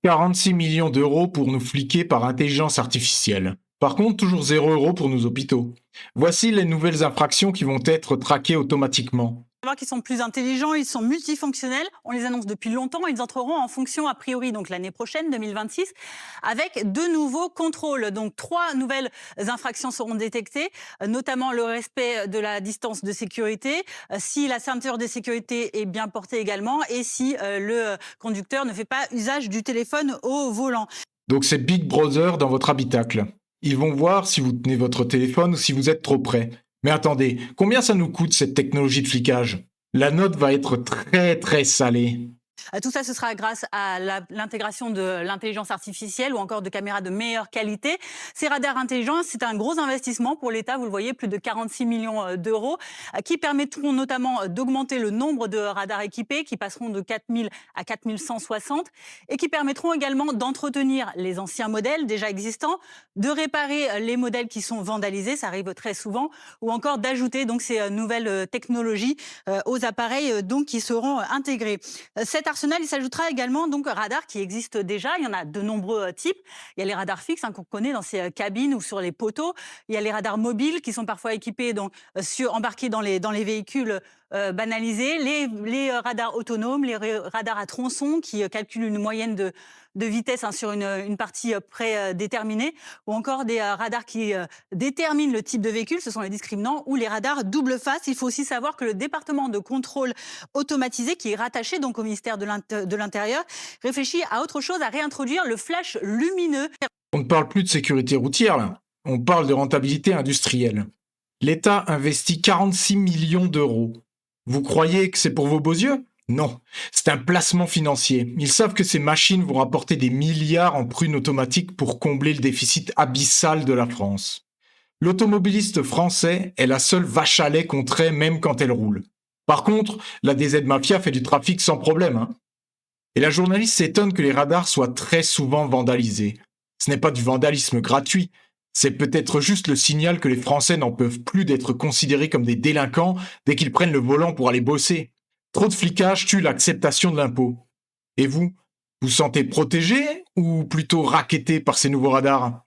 46 millions d'euros pour nous fliquer par intelligence artificielle. Par contre, toujours 0 € pour nos hôpitaux. Voici les nouvelles infractions qui vont être traquées automatiquement. Savoir qu'ils sont plus intelligents, ils sont multifonctionnels. On les annonce depuis longtemps. Ils entreront en fonction a priori donc l'année prochaine, 2026, avec de nouveaux contrôles. Donc 3 nouvelles infractions seront détectées, notamment le respect de la distance de sécurité, si la ceinture de sécurité est bien portée également et si le conducteur ne fait pas usage du téléphone au volant. Donc c'est Big Brother dans votre habitacle. Ils vont voir si vous tenez votre téléphone ou si vous êtes trop près. Mais attendez, combien ça nous coûte cette technologie de flicage? La note va être très très salée. Tout ça, ce sera grâce à l'intégration de l'intelligence artificielle ou encore de caméras de meilleure qualité. Ces radars intelligents, c'est un gros investissement pour l'État, vous le voyez, plus de 46 millions d'euros, qui permettront notamment d'augmenter le nombre de radars équipés, qui passeront de 4000 à 4160, et qui permettront également d'entretenir les anciens modèles déjà existants, de réparer les modèles qui sont vandalisés, ça arrive très souvent, ou encore d'ajouter donc ces nouvelles technologies aux appareils donc qui seront intégrés. Cet arsenal, il s'ajoutera également donc radars qui existent déjà. Il y en a de nombreux types. Il y a les radars fixes qu'on connaît dans ces cabines ou sur les poteaux. Il y a les radars mobiles qui sont parfois équipés, donc embarqués dans les véhicules banalisés. Les radars autonomes, les radars à tronçon qui calculent une moyenne de vitesse sur une partie prédéterminée, ou encore des radars qui déterminent le type de véhicule, ce sont les discriminants, ou les radars double face. Il faut aussi savoir que le département de contrôle automatisé, qui est rattaché donc au ministère de l'Intérieur, réfléchit à autre chose, à réintroduire le flash lumineux. On ne parle plus de sécurité routière là, on parle de rentabilité industrielle. L'État investit 46 millions d'euros. Vous croyez que c'est pour vos beaux yeux? Non, c'est un placement financier. Ils savent que ces machines vont rapporter des milliards en prunes automatiques pour combler le déficit abyssal de la France. L'automobiliste français est la seule vache à lait qu'on traite même quand elle roule. Par contre, la DZ Mafia fait du trafic sans problème. Et la journaliste s'étonne que les radars soient très souvent vandalisés. Ce n'est pas du vandalisme gratuit, c'est peut-être juste le signal que les Français n'en peuvent plus d'être considérés comme des délinquants dès qu'ils prennent le volant pour aller bosser. Trop de flicage tue l'acceptation de l'impôt. Et vous, vous sentez protégé ou plutôt racketté par ces nouveaux radars?